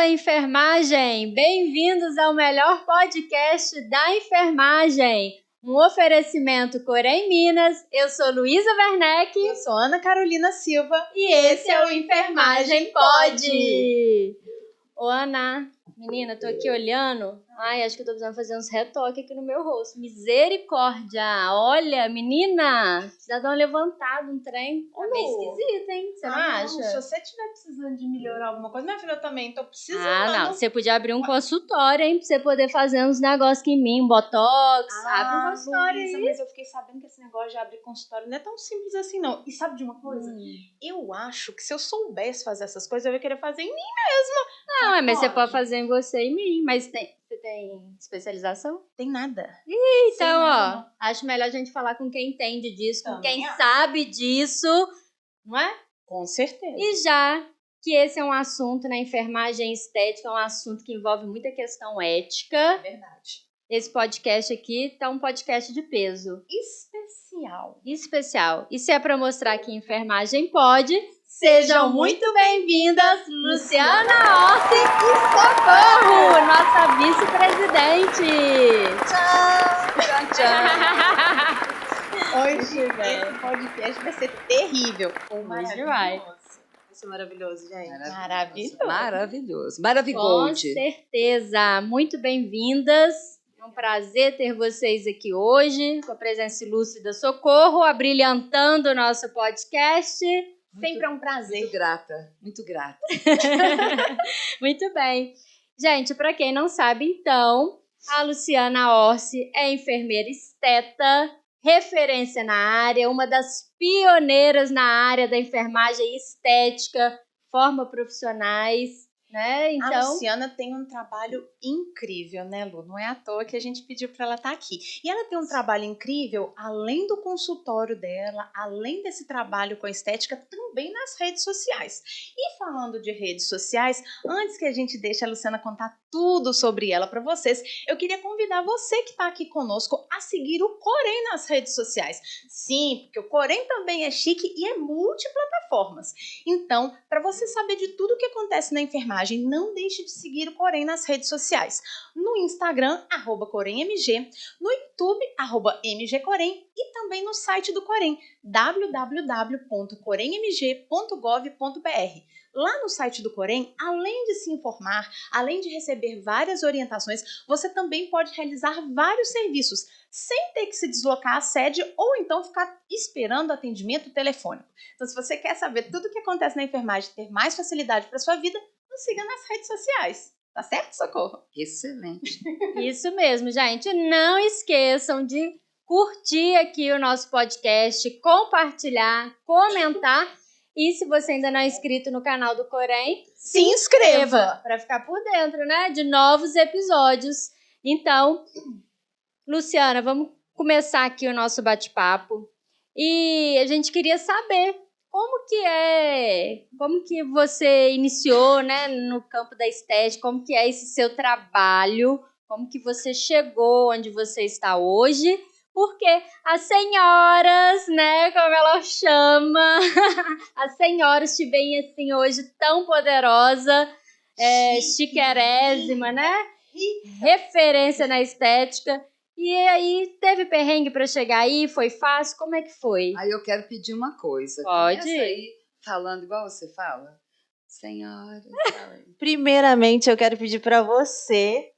Fala, enfermagem! Bem-vindos ao melhor podcast da enfermagem. Um oferecimento Corém Minas. Eu sou Luísa Werneck. Eu sou Ana Carolina Silva. E esse é o Enfermagem Pode! Ô, Ana, menina, tô aqui olhando. Ai, acho que eu tô precisando fazer uns retoques aqui no meu rosto. Misericórdia! Olha, menina, precisa dar uma levantada, um trem. Tá meio esquisito, hein? Você não acha? Se você estiver precisando de melhorar alguma coisa, minha filha, eu também tô precisando. Não. Você podia abrir um consultório, hein? Pra você poder fazer uns negócios aqui em mim, botox. Abre um consultório Luísa, aí. mas eu fiquei sabendo que esse negócio de abrir consultório não é tão simples assim, não. E sabe de uma coisa? Eu acho que se eu soubesse fazer essas coisas, eu ia querer fazer em mim mesma. Não, mas você pode fazer em você e em mim. Mas você tem especialização? Tem nada. Então, ó, acho melhor a gente falar com quem entende disso, com Também quem acho. sabe disso, não é? Com certeza. E já que esse é um assunto na enfermagem estética, é um assunto que envolve muita questão ética, É verdade. esse podcast aqui tá um podcast de peso. Especial. E se é para mostrar que enfermagem pode, sejam muito bem-vindas, Luciana Orsi e Socorro, nossa vice-presidente. Tchau! Hoje esse podcast vai ser terrível. Hoje vai. Vai ser maravilhoso, gente. Maravilhoso. Com Maravigold. certeza. Muito bem-vindas. É um prazer ter vocês aqui hoje, com a presença ilustre da Socorro, abrilhantando o nosso podcast. Sempre é um prazer. Muito grata. Muito bem. Gente, para quem não sabe, então, a Luciana Orsi é enfermeira esteta, referência na área, uma das pioneiras na área da enfermagem estética, forma profissionais, né? A Então, Luciana tem um trabalho incrível, né, Lu? Não é à toa que a gente pediu para ela estar aqui. E ela tem um trabalho incrível, além do consultório dela, além desse trabalho com a estética, também nas redes sociais. E falando de redes sociais, antes que a gente deixe a Luciana contar tudo sobre ela para vocês, eu queria convidar você que está aqui conosco a seguir o Corém nas redes sociais. Sim, porque o Corém também é chique e é multiplataformas. Então, para você saber de tudo o que acontece na enfermagem, não deixe de seguir o Corém nas redes sociais. No Instagram, @CoremMG, no YouTube, @MGCorém e também no site do Corém, www.coremmg.gov.br. Lá no site do Corém, além de se informar, além de receber várias orientações, você também pode realizar vários serviços, sem ter que se deslocar à sede ou então ficar esperando atendimento telefônico. Então, se você quer saber tudo o que acontece na enfermagem e ter mais facilidade para sua vida, nos siga nas redes sociais. Tá certo, Socorro? Excelente. isso mesmo, gente. Não esqueçam de curtir aqui o nosso podcast, compartilhar, comentar. E se você ainda não é inscrito no canal do Corém, Se inscreva! para ficar por dentro, né, de novos episódios. Então, Luciana, vamos começar aqui o nosso bate-papo. E a gente queria saber como que você iniciou, né, no campo da estética, como que é esse seu trabalho, como que você chegou onde você está hoje, porque as senhoras, né, como ela chama, as senhoras te veem assim hoje tão poderosa, chiquerésima, né, referência na estética. E aí, teve perrengue pra chegar aí? Foi fácil? Como é que foi? Aí eu quero pedir uma coisa. Pode. Começa aí falando igual você fala. Senhora, fala aí. Primeiramente, eu quero pedir para você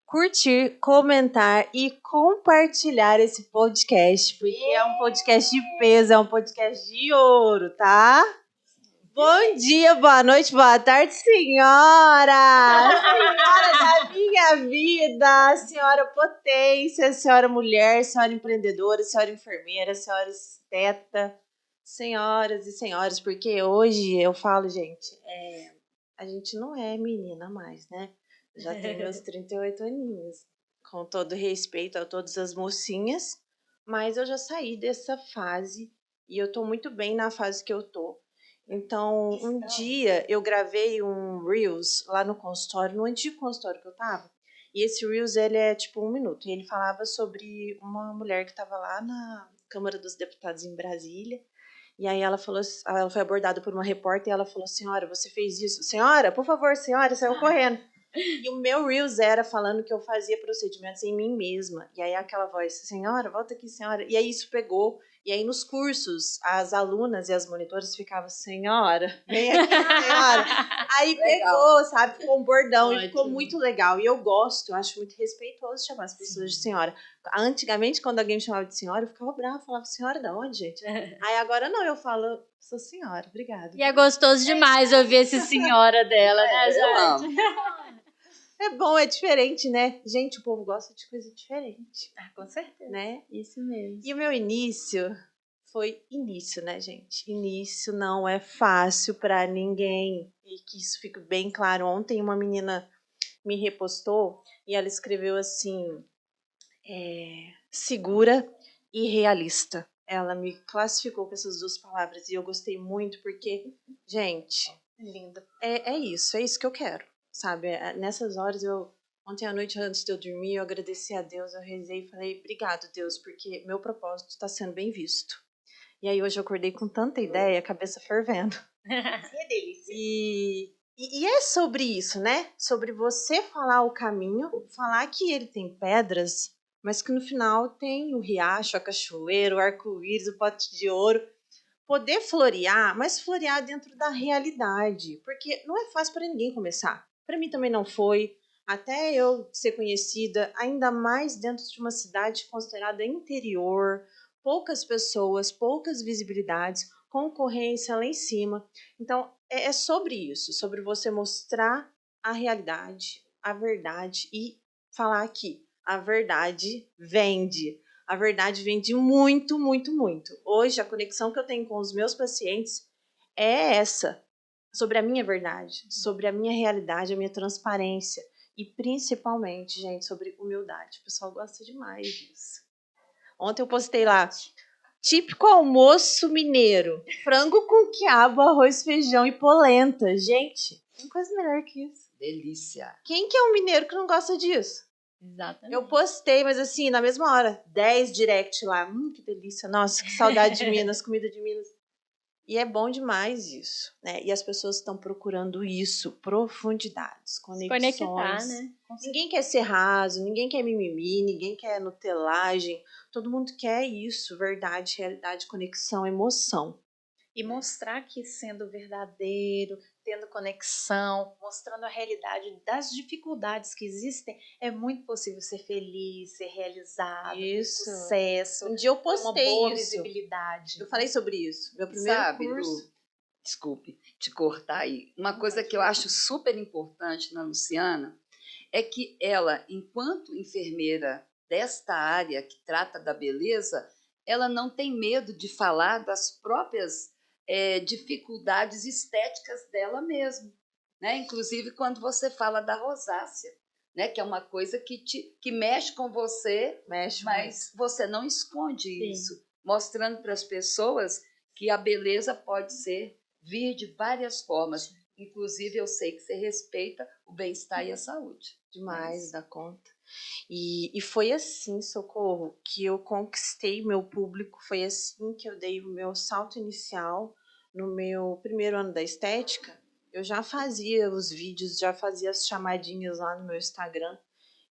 curtir, comentar e compartilhar esse podcast, porque é um podcast de peso, é um podcast de ouro, tá? Bom dia, boa noite, boa tarde, senhora! Senhora da minha vida, senhora potência, senhora mulher, senhora empreendedora, senhora enfermeira, senhora esteta, senhoras e senhores, porque hoje eu falo, gente, a gente não é menina mais, né? Eu já tenho meus 38 aninhos, com todo respeito a todas as mocinhas, mas eu já saí dessa fase e eu tô muito bem na fase que eu tô. Então, um dia eu gravei um Reels lá no consultório, no antigo consultório que eu tava, e esse Reels, ele é tipo 1 minuto, e ele falava sobre uma mulher que tava lá na Câmara dos Deputados em Brasília, E aí ela foi abordada por uma repórter e ela falou, senhora, você fez isso? Senhora, por favor, senhora, saiu correndo. E o meu Reels era falando que eu fazia procedimentos em mim mesma. E aí aquela voz, senhora, volta aqui, senhora. E aí isso pegou. E aí nos cursos, as alunas e as monitoras ficavam, senhora, vem aqui, senhora. Aí pegou, sabe? Ficou um bordão e ficou muito legal. E eu acho muito respeitoso chamar as pessoas de senhora. Antigamente, quando alguém me chamava de senhora, eu ficava brava, falava, senhora de onde, gente? Aí agora não, eu falo, sou senhora, obrigada. E é gostoso demais ouvir esse senhora dela, né, gente? É bom, é diferente, né? Gente, o povo gosta de coisa diferente. Ah, com certeza. Né? Isso mesmo. E o meu início foi início, né, gente? Início não é fácil pra ninguém. E que isso fique bem claro. Ontem uma menina me repostou e ela escreveu assim, segura e realista. Ela me classificou com essas duas palavras e eu gostei muito porque, gente, Lindo. é isso que eu quero, sabe? Nessas horas ontem à noite, antes de eu dormir, eu agradeci a Deus, eu rezei e falei, obrigado, Deus, porque meu propósito está sendo bem visto. E aí hoje eu acordei com tanta ideia, a cabeça fervendo. Que delícia. E é sobre isso, né? Sobre você falar o caminho, falar que ele tem pedras, mas que no final tem o riacho, a cachoeira, o arco-íris, o pote de ouro. Poder florear, mas florear dentro da realidade. Porque não é fácil para ninguém começar. Para mim também não foi. Até eu ser conhecida, ainda mais dentro de uma cidade considerada interior, poucas pessoas, poucas visibilidades, concorrência lá em cima. Então, é sobre isso, sobre você mostrar a realidade, a verdade e falar que a verdade vende. A verdade vende muito, muito, muito. Hoje, a conexão que eu tenho com os meus pacientes é essa, sobre a minha verdade, sobre a minha realidade, a minha transparência. E principalmente, gente, sobre humildade. O pessoal gosta demais disso. Ontem eu postei lá, típico almoço mineiro. Frango com quiabo, arroz, feijão e polenta. Gente, tem coisa melhor que isso. Delícia. Quem que é um mineiro que não gosta disso? Exatamente. Eu postei, mas assim, na mesma hora, 10 direct lá. Que delícia. Nossa, que saudade de Minas, comida de Minas. E é bom demais isso, né? E as pessoas estão procurando isso, profundidades, conexões. Conectar, né? Ninguém quer ser raso, ninguém quer mimimi, ninguém quer nutelagem. Todo mundo quer isso, verdade, realidade, conexão, emoção. E mostrar que sendo verdadeiro, tendo conexão, mostrando a realidade das dificuldades que existem, é muito possível ser feliz, ser realizado, ter sucesso. Um dia eu postei uma boa isso. visibilidade. Eu falei sobre isso. Meu primeiro curso. Lu, desculpe te cortar aí. Uma coisa que eu acho super importante na Luciana é que ela, enquanto enfermeira desta área que trata da beleza, ela não tem medo de falar das próprias dificuldades estéticas dela mesma, né? Inclusive quando você fala da rosácea, né? Que é uma coisa que mexe com você, mas muito. Você não esconde isso, mostrando para as pessoas que a beleza pode vir de várias formas. Inclusive, eu sei que você respeita o bem-estar e a saúde. Demais da conta. E foi assim, Socorro, que eu conquistei meu público, foi assim que eu dei o meu salto inicial. No meu primeiro ano da estética, eu já fazia os vídeos, já fazia as chamadinhas lá no meu Instagram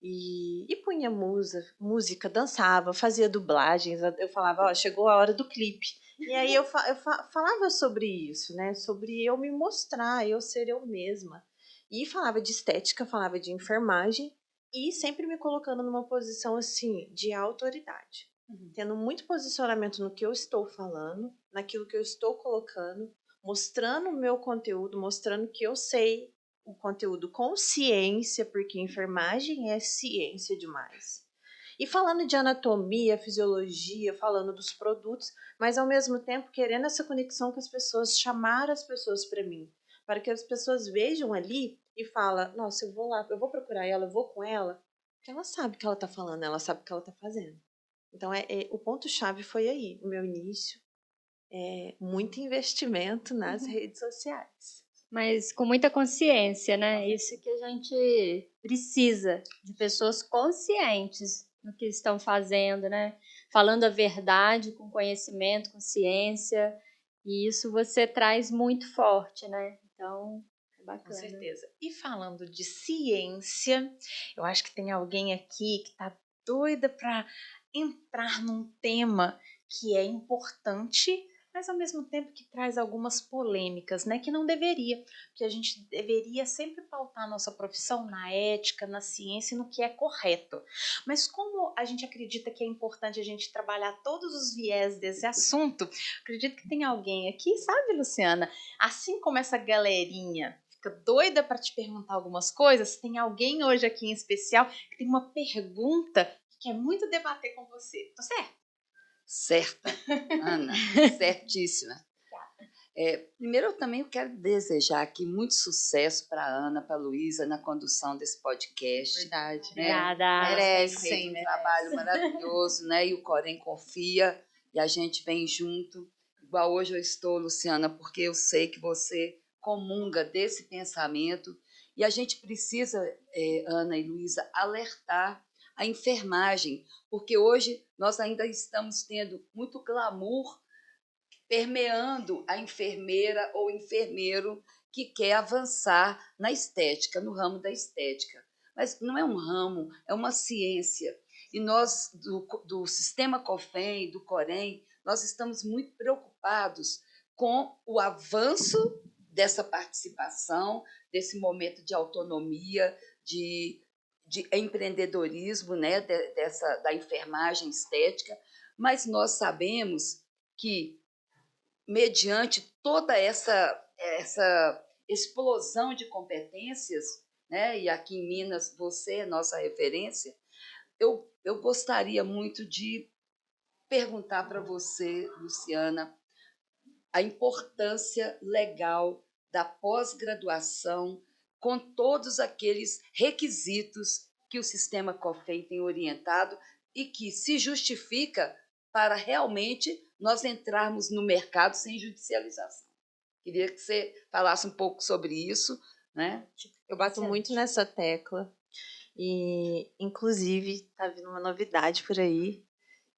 e punha música, dançava, fazia dublagens. Eu falava, chegou a hora do clipe. E aí eu falava sobre isso, né? Sobre eu me mostrar, eu ser eu mesma. E falava de estética, falava de enfermagem e sempre me colocando numa posição assim de autoridade. Tendo muito posicionamento no que eu estou falando, naquilo que eu estou colocando, mostrando o meu conteúdo, mostrando que eu sei o conteúdo com ciência, porque enfermagem é ciência demais. E falando de anatomia, fisiologia, falando dos produtos, mas ao mesmo tempo querendo essa conexão com as pessoas, chamar as pessoas para mim, para que as pessoas vejam ali e falem, nossa, eu vou lá, eu vou procurar ela, eu vou com ela, porque ela sabe o que ela está falando, ela sabe o que ela está fazendo. Então, o ponto-chave foi aí, o meu início, muito investimento nas redes sociais. Mas com muita consciência, né? Isso que a gente precisa, de pessoas conscientes no que estão fazendo, né? Falando a verdade com conhecimento, com ciência E isso você traz muito forte, né? Então, é bacana. Com certeza. E falando de ciência, eu acho que tem alguém aqui que tá doida para entrar num tema que é importante, mas ao mesmo tempo que traz algumas polêmicas, né? Que não deveria, porque a gente deveria sempre pautar a nossa profissão na ética, na ciência e no que é correto. Mas como a gente acredita que é importante a gente trabalhar todos os viés desse assunto, acredito que tem alguém aqui, sabe, Luciana? Assim como essa galerinha fica doida para te perguntar algumas coisas, tem alguém hoje aqui em especial que tem uma pergunta que quer muito debater com você. Tô certo? Certa, Ana, certíssima. Primeiro, eu também quero desejar aqui muito sucesso para a Ana, para a Luísa, na condução desse podcast. Verdade. Né? Obrigada. Elas têm feito um trabalho maravilhoso, né? E o Corém confia, e a gente vem junto. Igual hoje eu estou, Luciana, porque eu sei que você comunga desse pensamento, e a gente precisa, Ana e Luísa, alertar a enfermagem, porque hoje nós ainda estamos tendo muito glamour permeando a enfermeira ou enfermeiro que quer avançar na estética, no ramo da estética. Mas não é um ramo, é uma ciência. E nós, do Sistema COFEM, do Corém, nós estamos muito preocupados com o avanço dessa participação, desse momento de autonomia, de empreendedorismo, né, da enfermagem estética, mas nós sabemos que, mediante toda essa explosão de competências, né, e aqui em Minas você é nossa referência, eu gostaria muito de perguntar para você, Luciana, a importância legal da pós-graduação com todos aqueles requisitos que o sistema COFEM tem orientado e que se justifica para realmente nós entrarmos no mercado sem judicialização. Queria que você falasse um pouco sobre isso, né? Eu bato muito nessa tecla e, inclusive, tá vindo uma novidade por aí,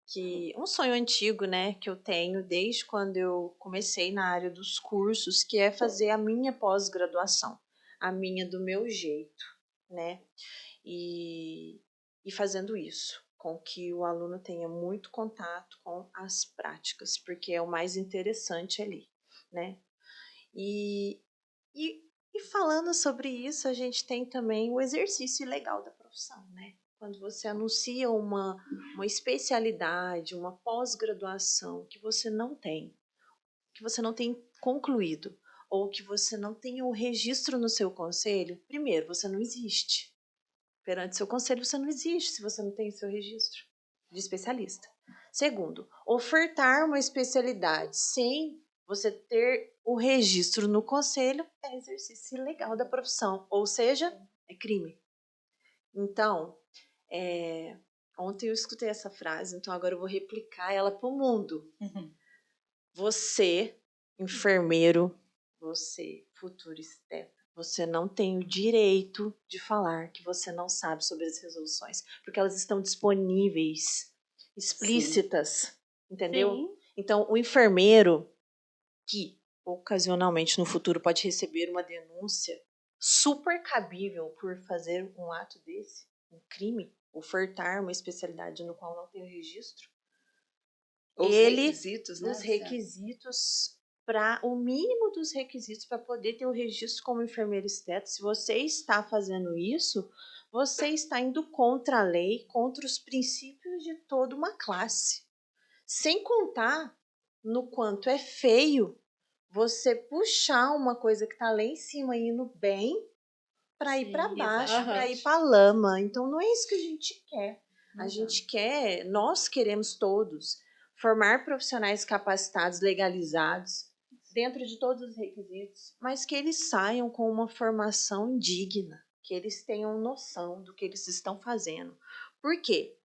que um sonho antigo, né, que eu tenho desde quando eu comecei na área dos cursos, que é fazer a minha pós-graduação, a minha do meu jeito, né? E fazendo isso, com que o aluno tenha muito contato com as práticas, porque é o mais interessante ali, né? E falando sobre isso, a gente tem também o exercício legal da profissão, né? Quando você anuncia uma especialidade, uma pós-graduação que você não tem concluído, ou que você não tem o registro no seu conselho, primeiro, você não existe. Perante seu conselho, você não existe se você não tem seu registro de especialista. Segundo, ofertar uma especialidade sem você ter o registro no conselho é exercício ilegal da profissão, ou seja, é crime. Então, ontem eu escutei essa frase, então agora eu vou replicar ela para o mundo. Você, enfermeiro, você, futuro esteta, você não tem o direito de falar que você não sabe sobre as resoluções, porque elas estão disponíveis, explícitas, sim, entendeu? Sim. Então, o enfermeiro que ocasionalmente no futuro pode receber uma denúncia super cabível por fazer um ato desse, um crime, ofertar uma especialidade no qual não tem o registro, os requisitos, né? Os requisitos, para o mínimo dos requisitos para poder ter o registro como enfermeiro esteta. Se você está fazendo isso, você está indo contra a lei, contra os princípios de toda uma classe. Sem contar no quanto é feio você puxar uma coisa que está lá em cima indo bem para ir para baixo, para ir para a lama. Então não é isso que a gente quer. A gente quer, nós queremos todos formar profissionais capacitados, legalizados, dentro de todos os requisitos, mas que eles saiam com uma formação digna, que eles tenham noção do que eles estão fazendo. Por quê?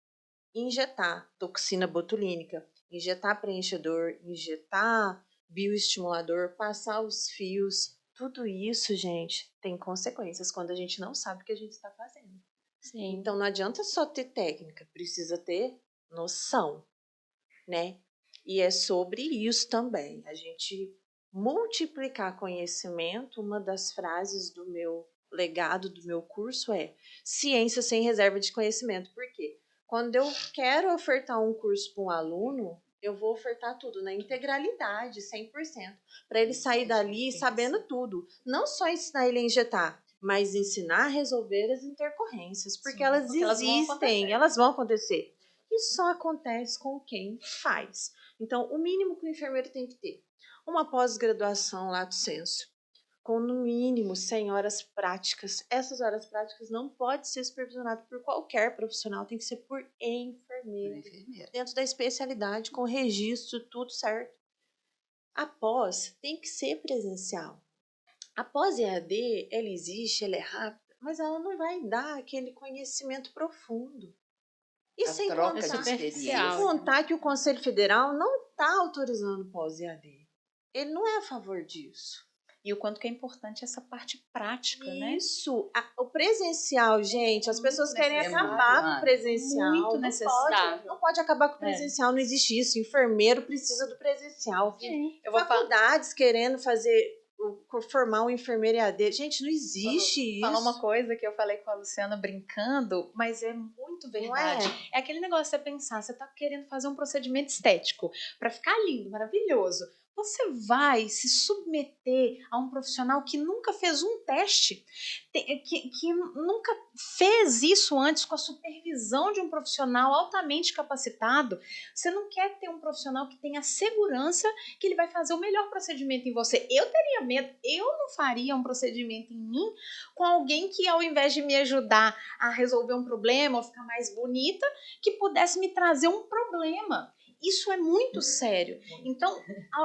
Injetar toxina botulínica, injetar preenchedor, injetar bioestimulador, passar os fios, tudo isso, gente, tem consequências quando a gente não sabe o que a gente está fazendo. Sim. Então não adianta só ter técnica, precisa ter noção, né? E é sobre isso também. A gente multiplicar conhecimento. Uma das frases do meu legado, do meu curso é ciência sem reserva de conhecimento. Por quê? Quando eu quero ofertar um curso para um aluno, eu vou ofertar tudo na integralidade, 100%, para ele sair dali sabendo tudo. Não só ensinar ele a injetar, mas ensinar a resolver as intercorrências, porque elas existem, elas vão acontecer. E só acontece com quem faz. Então, o mínimo que o enfermeiro tem que ter, uma pós-graduação lato sensu, com no mínimo 100 horas práticas. Essas horas práticas não podem ser supervisionadas por qualquer profissional, tem que ser por enfermeiro. Dentro da especialidade, com registro, tudo certo. A pós tem que ser presencial. A pós EAD, ela existe, ela é rápida, mas ela não vai dar aquele conhecimento profundo. E sem contar que o Conselho Federal não está autorizando pós-EAD. Ele não é a favor disso. E o quanto que é importante essa parte prática, né? Isso. O presencial, gente, as pessoas querem acabar com o presencial. Muito necessário. Não pode acabar com o presencial, não existe isso. Enfermeiro precisa do presencial. Faculdades querendo formar um enfermeiro EAD. Gente, não existe isso. Falar uma coisa que eu falei com a Luciana brincando, mas é muito verdade. É aquele negócio de você pensar, você tá querendo fazer um procedimento estético para ficar lindo, maravilhoso. Você vai se submeter a um profissional que nunca fez um teste, que nunca fez isso antes com a supervisão de um profissional altamente capacitado. Você não quer ter um profissional que tenha segurança que ele vai fazer o melhor procedimento em você. Eu teria medo, eu não faria um procedimento em mim com alguém que, ao invés de me ajudar a resolver um problema ou ficar mais bonita, que pudesse me trazer um problema. Isso é muito sério. Então,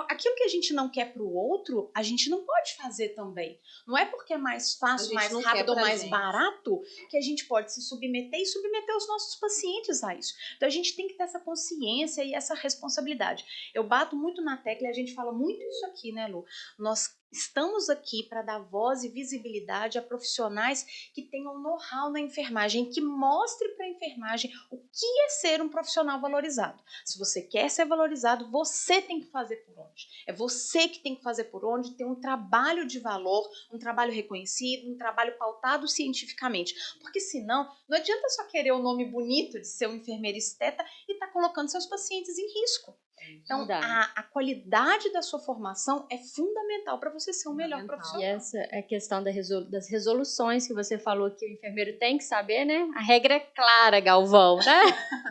aquilo que a gente não quer para o outro, a gente não pode fazer também. Não é porque é mais fácil, mais rápido ou mais barato que a gente pode se submeter e submeter os nossos pacientes a isso. Então, a gente tem que ter essa consciência e essa responsabilidade. Eu bato muito na tecla e a gente fala muito isso aqui, né, Lu? Nós estamos aqui para dar voz e visibilidade a profissionais que tenham know-how na enfermagem, que mostre para a enfermagem o que é ser um profissional valorizado. Se você quer ser valorizado, você tem que fazer por onde. É você que tem que fazer por onde, ter um trabalho de valor, um trabalho reconhecido, um trabalho pautado cientificamente. Porque senão, não adianta só querer o nome bonito de ser um enfermeiro esteta e estar colocando seus pacientes em risco. Então, a qualidade da sua formação é fundamental para você ser um melhor profissional. E essa é a questão das resoluções que você falou que o enfermeiro tem que saber, né? A regra é clara, Galvão, né?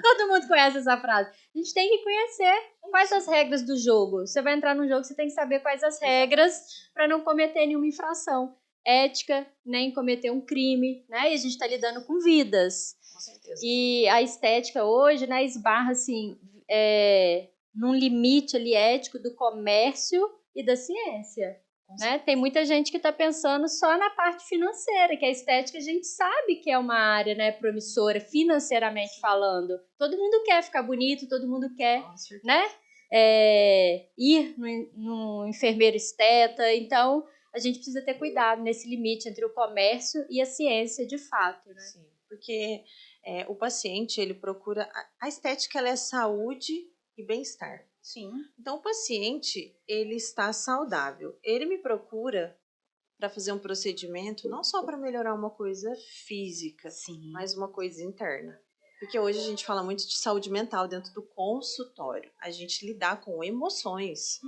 Todo mundo conhece essa frase. A gente tem que conhecer quais as regras do jogo. Você vai entrar no jogo, você tem que saber quais as regras para não cometer nenhuma infração ética, nem cometer um crime, né? E a gente está lidando com vidas. Com certeza. E a estética hoje, né, esbarra, assim, num limite ali ético do comércio e da ciência, né? Tem muita gente que está pensando só na parte financeira, que a estética a gente sabe que é uma área, né, promissora financeiramente falando. Todo mundo quer ficar bonito, todo mundo quer, né, ir no enfermeiro esteta. Então a gente precisa ter cuidado nesse limite entre o comércio e a ciência de fato, né? Sim, porque o paciente, ele procura... A estética, ela é saúde e bem-estar. Sim. Então, o paciente, ele está saudável. Ele me procura para fazer um procedimento, não só para melhorar uma coisa física, mas uma coisa interna. Porque hoje a gente fala muito de saúde mental dentro do consultório. A gente lidar com emoções,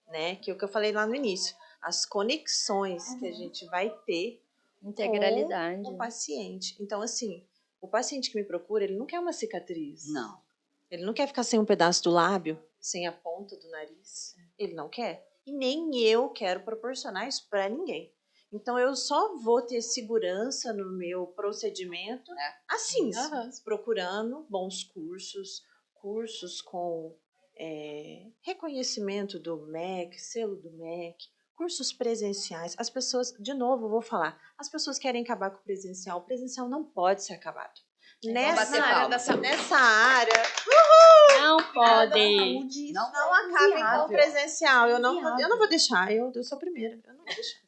né? Que é o que eu falei lá no início. As conexões que a gente vai ter integralidade com o paciente. Então, assim, o paciente que me procura, ele não quer uma cicatriz. Não. Ele não quer ficar sem um pedaço do lábio, sem a ponta do nariz. Ele não quer. E nem eu quero proporcionar isso para ninguém. Então, eu só vou ter segurança no meu procedimento assim, procurando bons cursos com reconhecimento do MEC, selo do MEC, cursos presenciais. As pessoas, de novo, eu vou falar, as pessoas querem acabar com o presencial não pode ser acabado. Nessa área, não pode. Não acabem com o presencial. Eu não vou deixar. Eu sou a primeira. Eu não vou deixar.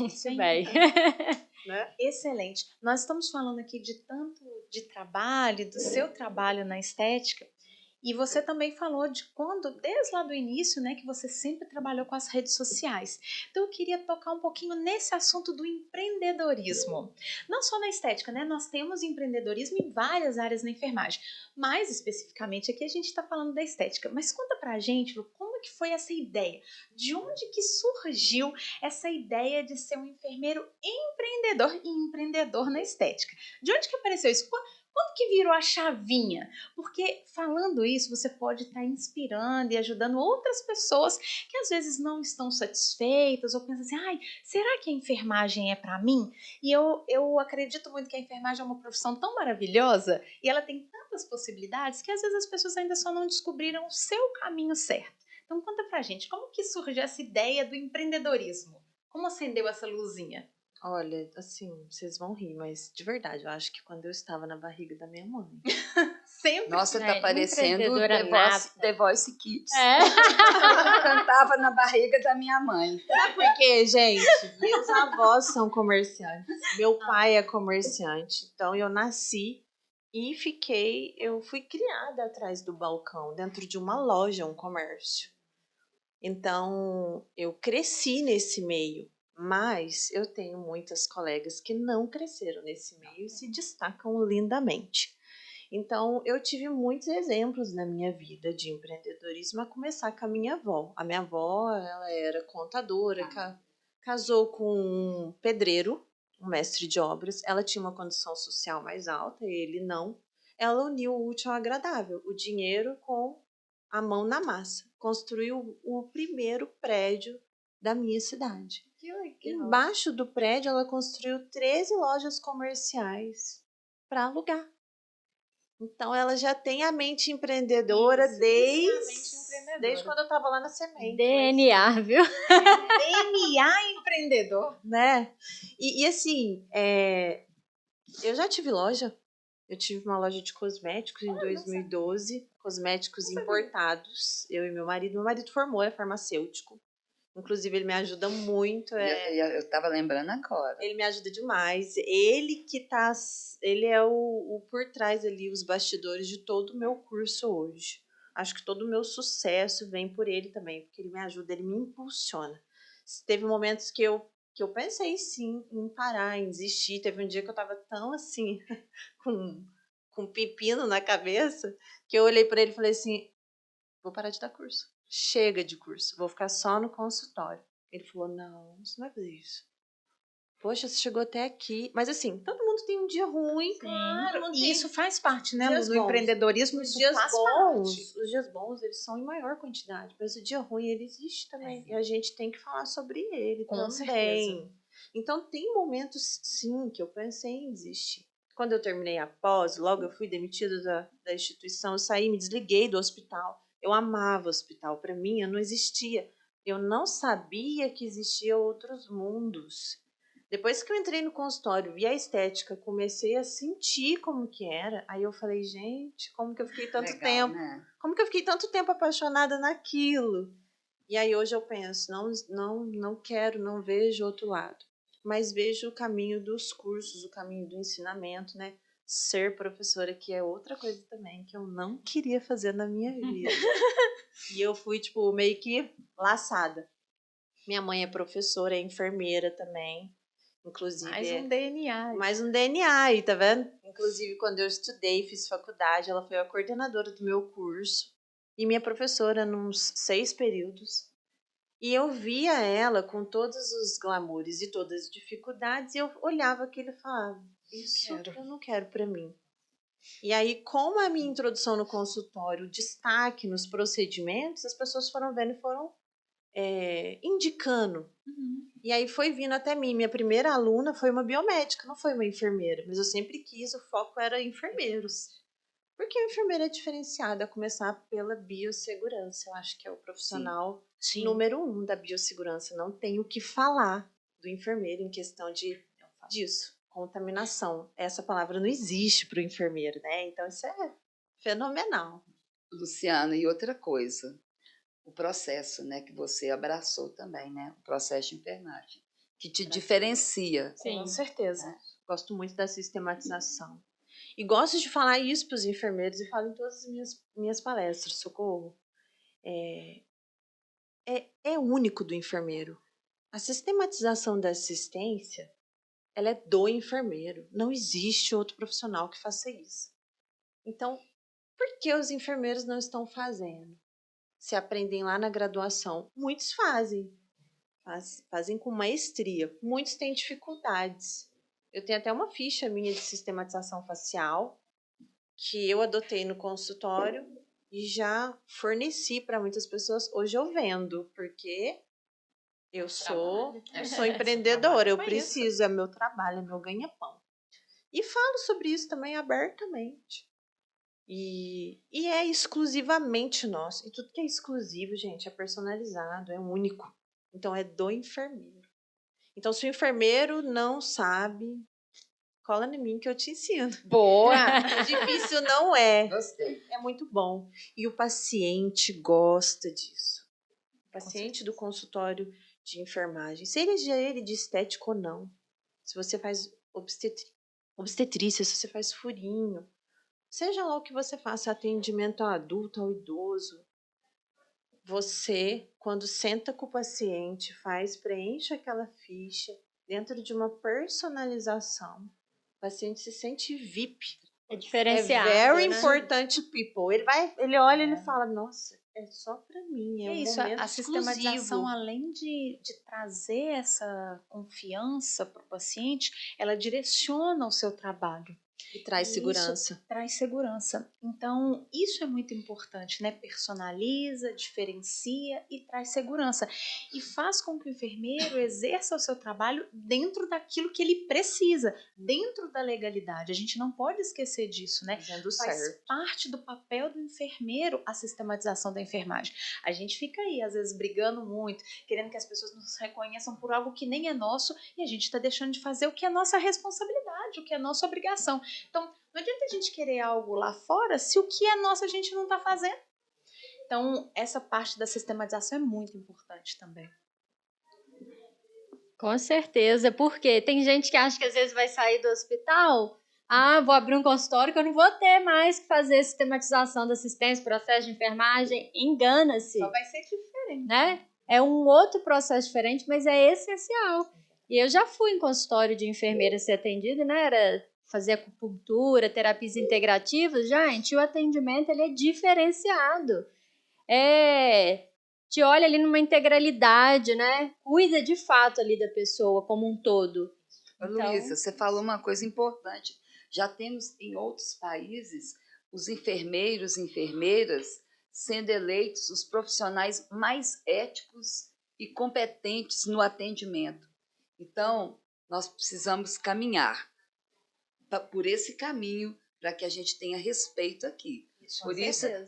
Isso bem. Né? Excelente. Nós estamos falando aqui de tanto de trabalho, do seu trabalho na estética, E você também falou de quando, desde lá do início, né, que você sempre trabalhou com as redes sociais. Então eu queria tocar um pouquinho nesse assunto do empreendedorismo. Não só na estética, né? Nós temos empreendedorismo em várias áreas na enfermagem. Mais especificamente aqui a gente está falando da estética. Mas conta pra gente, Lu, como que foi essa ideia? De onde que surgiu essa ideia de ser um enfermeiro empreendedor e empreendedor na estética? De onde que apareceu isso? Quando que virou a chavinha? Porque falando isso, você pode estar inspirando e ajudando outras pessoas que às vezes não estão satisfeitas ou pensam assim, ai, será que a enfermagem é para mim? E eu acredito muito que a enfermagem é uma profissão tão maravilhosa e ela tem tantas possibilidades que às vezes as pessoas ainda só não descobriram o seu caminho certo. Então conta pra gente, como que surgiu essa ideia do empreendedorismo? Como acendeu essa luzinha? Olha, assim, vocês vão rir, mas de verdade, eu acho que quando eu estava na barriga da minha mãe. Sempre. Nossa, tá parecendo empreendedora The Voice Kids. É. Eu cantava na barriga da minha mãe. Porque, gente, meus avós são comerciantes. Meu pai é comerciante. Então, eu nasci e eu fui criada atrás do balcão, dentro de uma loja, um comércio. Então, eu cresci nesse meio. Mas eu tenho muitas colegas que não cresceram nesse meio e se destacam lindamente. Então, eu tive muitos exemplos na minha vida de empreendedorismo, a começar com a minha avó. A minha avó, ela era contadora, casou com um pedreiro, um mestre de obras. Ela tinha uma condição social mais alta, ele não. Ela uniu o útil ao agradável, o dinheiro com a mão na massa. Construiu o primeiro prédio da minha cidade. Que legal. Embaixo do prédio, ela construiu 13 lojas comerciais para alugar. Então, ela já tem a mente empreendedora desde quando eu estava lá na semente. DNA, viu? DNA empreendedor. Né? E assim, eu já tive loja. Eu tive uma loja de cosméticos em 2012. Cosméticos importados. Eu e meu marido. Meu marido formou, é farmacêutico. Inclusive, ele me ajuda muito. Eu tava lembrando agora. Ele me ajuda demais. Ele é o por trás ali, os bastidores de todo o meu curso hoje. Acho que todo o meu sucesso vem por ele também, porque ele me ajuda, ele me impulsiona. Teve momentos que eu pensei sim em parar, em desistir. Teve um dia que eu tava tão assim, com pepino na cabeça, que eu olhei para ele e falei assim: vou parar de dar curso. Chega de curso, vou ficar só no consultório. Ele falou: não, você não vai fazer isso. Poxa, você chegou até aqui. Mas assim, todo mundo tem um dia ruim. Claro. E isso faz parte, né, dias do bons. empreendedorismo. Os Isso dias faz bons, parte. os dias bons, eles são em maior quantidade. Mas o dia ruim, ele existe também. E a gente tem que falar sobre ele Com também. certeza. Então, tem momentos, sim, que eu pensei em desistir. Quando eu terminei a pós, logo eu fui demitida da instituição, eu saí, me desliguei do hospital. Eu amava o hospital. Para mim, eu não existia. Eu não sabia que existiam outros mundos. Depois que eu entrei no consultório, vi a estética, comecei a sentir como que era, aí eu falei, gente, como que eu fiquei tanto Legal, tempo? né? Como que eu fiquei tanto tempo apaixonada naquilo? E aí hoje eu penso, não quero, não vejo outro lado. Mas vejo o caminho dos cursos, o caminho do ensinamento, né? Ser professora, que é outra coisa também que eu não queria fazer na minha vida. E eu fui, tipo, meio que laçada. Minha mãe é professora, é enfermeira também. Inclusive, Mais um DNA. mais um DNA aí, tá vendo? Inclusive, quando eu estudei, fiz faculdade, ela foi a coordenadora do meu curso e minha professora nos 6 períodos. E eu via ela com todos os glamoures e todas as dificuldades, e eu olhava aquilo e falava, isso eu não quero para mim. E aí, com a minha introdução no consultório, o destaque nos procedimentos, as pessoas foram vendo e foram indicando. E aí foi vindo até mim. Minha primeira aluna foi uma biomédica, não foi uma enfermeira. Mas eu sempre quis, o foco era enfermeiros. Porque a enfermeira é diferenciada, a começar pela biossegurança. Eu acho que é o profissional Sim. número 1 da biossegurança. Não tem o que falar do enfermeiro em questão disso. Contaminação. Essa palavra não existe para o enfermeiro, né? Então isso é fenomenal. Luciana, e outra coisa, o processo, né, que você abraçou também, né? O processo de enfermagem, que te diferencia. Com certeza. Gosto muito da sistematização. E gosto de falar isso para os enfermeiros e falo em todas as minhas palestras, Socorro. É único do enfermeiro. A sistematização da assistência, ela é do enfermeiro. Não existe outro profissional que faça isso. Então, por que os enfermeiros não estão fazendo? Se aprendem lá na graduação, muitos fazem com maestria. Muitos têm dificuldades. Eu tenho até uma ficha minha de sistematização facial que eu adotei no consultório e já forneci para muitas pessoas. Hoje eu vendo, porque eu sou empreendedora, eu preciso, é meu trabalho, é meu ganha-pão. E falo sobre isso também abertamente. E é exclusivamente nosso. E tudo que é exclusivo, gente, é personalizado, é único. Então é do enfermeiro. Então, se o enfermeiro não sabe, cola em mim que eu te ensino. Boa! Difícil não é. Gostei. É muito bom. E o paciente gosta disso. O paciente do consultório de enfermagem, seja ele de estética ou não. Se você faz obstetrícia, se você faz furinho, seja lá o que você faça, atendimento ao adulto, ao idoso, você, quando senta com o paciente, preenche aquela ficha dentro de uma personalização. O paciente se sente VIP. É diferenciado, É very né? important people. Ele olha e ele fala, nossa, é só para mim, é um isso, momento a sistematização, exclusivo. além de trazer essa confiança para o paciente, ela direciona o seu trabalho. E traz segurança. Isso traz segurança. Então, isso é muito importante, né? Personaliza, diferencia e traz segurança. E faz com que o enfermeiro exerça o seu trabalho dentro daquilo que ele precisa, dentro da legalidade. A gente não pode esquecer disso, né? Faz parte do papel do enfermeiro a sistematização da enfermagem. A gente fica aí, às vezes, brigando muito, querendo que as pessoas nos reconheçam por algo que nem é nosso, e a gente está deixando de fazer o que é nossa responsabilidade, o que é nossa obrigação. Então, não adianta a gente querer algo lá fora se o que é nosso a gente não está fazendo. Então, essa parte da sistematização é muito importante também. Com certeza, porque tem gente que acha que às vezes vai sair do hospital, vou abrir um consultório que eu não vou ter mais que fazer sistematização da assistência, processo de enfermagem. Engana-se. Só vai ser diferente. Né? É um outro processo diferente, mas é essencial. E eu já fui em consultório de enfermeira ser atendida, né? Era fazer acupuntura, terapias integrativas. Gente, o atendimento ele é diferenciado. Te olha ali numa integralidade, né? Cuida de fato ali da pessoa como um todo. Luísa, você falou uma coisa importante. Já temos em outros países os enfermeiros e enfermeiras sendo eleitos os profissionais mais éticos e competentes no atendimento. Então, nós precisamos caminhar por esse caminho para que a gente tenha respeito aqui.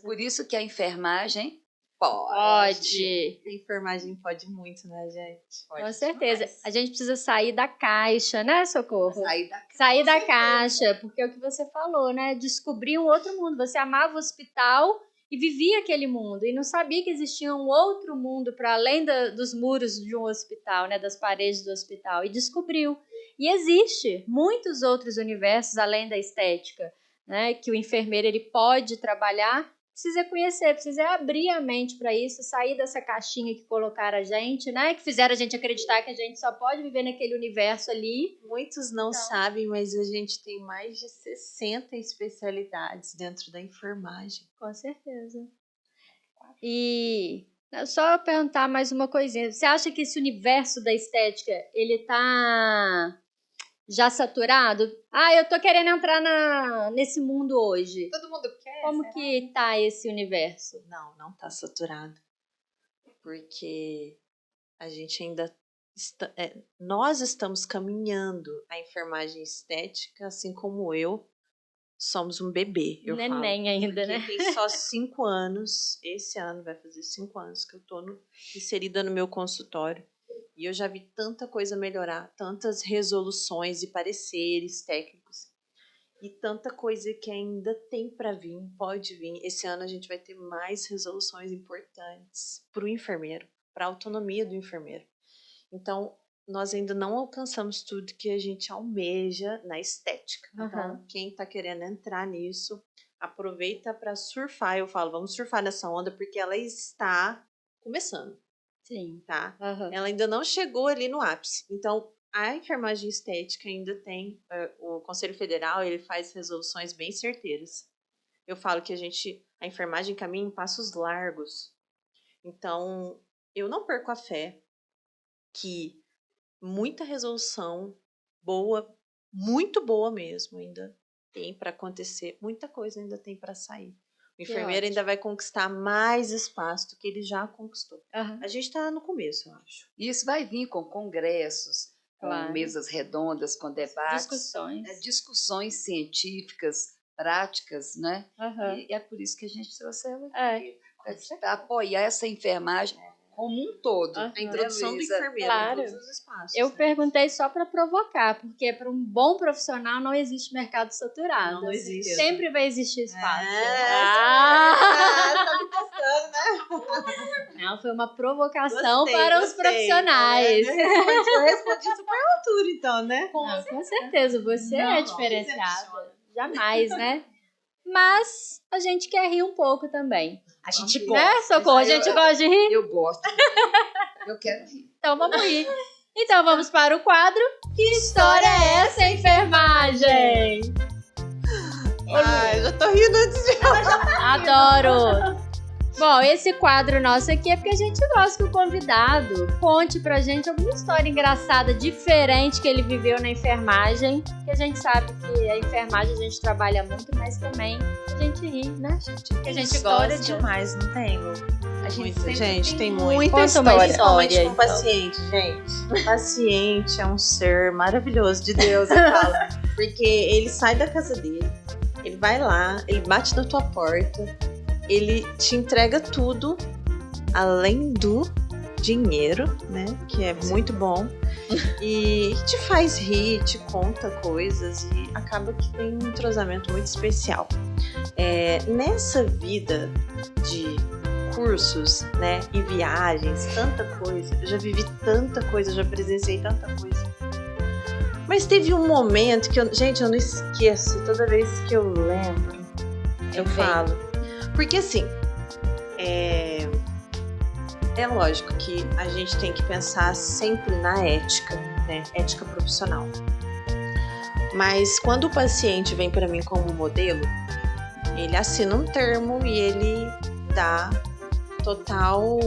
Por isso que a enfermagem pode. A enfermagem pode muito, né, gente? Com certeza. A gente precisa sair da caixa, né, Socorro? Sair da caixa, porque é o que você falou, né? Descobrir um outro mundo. Você amava o hospital e vivia aquele mundo e não sabia que existia um outro mundo para além dos muros de um hospital, né? Das paredes do hospital. E descobriu. E existe muitos outros universos além da estética, né? Que o enfermeiro ele pode trabalhar. Precisa conhecer, precisa abrir a mente para isso, sair dessa caixinha que colocaram a gente, né? Que fizeram a gente acreditar que a gente só pode viver naquele universo ali. Muitos não sabem, mas a gente tem mais de 60 especialidades dentro da enfermagem. Com certeza. E só perguntar mais uma coisinha. Você acha que esse universo da estética, ele tá já saturado? Eu tô querendo entrar nesse mundo hoje. Todo mundo quer? Como que tá esse universo? Não tá saturado. Porque a gente ainda nós estamos caminhando a enfermagem estética, assim como eu. Somos um bebê, eu Neném falo, ainda, né? Tem só 5 anos. Esse ano vai fazer 5 anos que eu tô inserida no meu consultório. E eu já vi tanta coisa melhorar, tantas resoluções e pareceres técnicos. E tanta coisa que ainda tem para vir, pode vir. Esse ano a gente vai ter mais resoluções importantes para o enfermeiro, para a autonomia do enfermeiro. Então, nós ainda não alcançamos tudo que a gente almeja na estética. Aham. Então, quem está querendo entrar nisso, aproveita para surfar. Eu falo, vamos surfar nessa onda, porque ela está começando, Sim. tá? Aham. Ela ainda não chegou ali no ápice. Então, a enfermagem estética ainda tem... o Conselho Federal, ele faz resoluções bem certeiras. Eu falo que a enfermagem caminha em passos largos. Então, eu não perco a fé que muita resolução boa, muito boa mesmo, ainda tem para acontecer. Muita coisa ainda tem para sair. O enfermeiro ainda vai conquistar mais espaço do que ele já conquistou. Aham. A gente está no começo, eu acho. Isso vai vir com congressos, Claro. com mesas redondas, com debates, Discussões. discussões científicas, práticas, né? Aham. E é por isso que a gente trouxe ela É. aqui, para apoiar essa enfermagem como um todo. Aham. A introdução do Luísa? enfermeiro Claro. em todos os espaços. Eu né? perguntei só para provocar, porque para um bom profissional não existe mercado saturado. Não existe. Sempre vai existir espaço. Tá me testando, né? Não, foi uma provocação Gostei, para os gostei. profissionais. Eu respondi super à altura, então, né? Não, com certeza, você Não, é não, diferenciada. decepciona. Jamais, né? Mas a gente quer rir um pouco também. A gente Né, gosta. Né, Socorro? A gente gosta de rir? Eu gosto. Eu quero rir. Então vamos rir. Então vamos para o quadro. Que história é essa, enfermagem? Ai, já tô rindo antes de Adoro! Bom, esse quadro nosso aqui é porque a gente gosta que o convidado conte pra gente alguma história engraçada, diferente que ele viveu na enfermagem. Que a gente sabe que a enfermagem a gente trabalha muito, mas também a gente ri, né? Que a gente história gosta. demais, não tem, Lu? A gente Muita, sempre gente, tem muita muita Conta uma história. história, Principalmente com então. o paciente, gente. O paciente é um ser maravilhoso de Deus, eu falo. Porque ele sai da casa dele, ele vai lá, ele bate na tua porta, ele te entrega tudo, além do dinheiro, né? Que é muito bom. E te faz rir, te conta coisas e acaba que tem um entrosamento muito especial. Nessa vida de cursos, né, e viagens, tanta coisa, eu já vivi tanta coisa, já presenciei tanta coisa. Mas teve um momento que eu não esqueço, toda vez que eu lembro, eu falo. Porque assim, é lógico que a gente tem que pensar sempre na ética, né, ética profissional. Mas quando o paciente vem para mim como modelo, ele assina um termo e ele dá total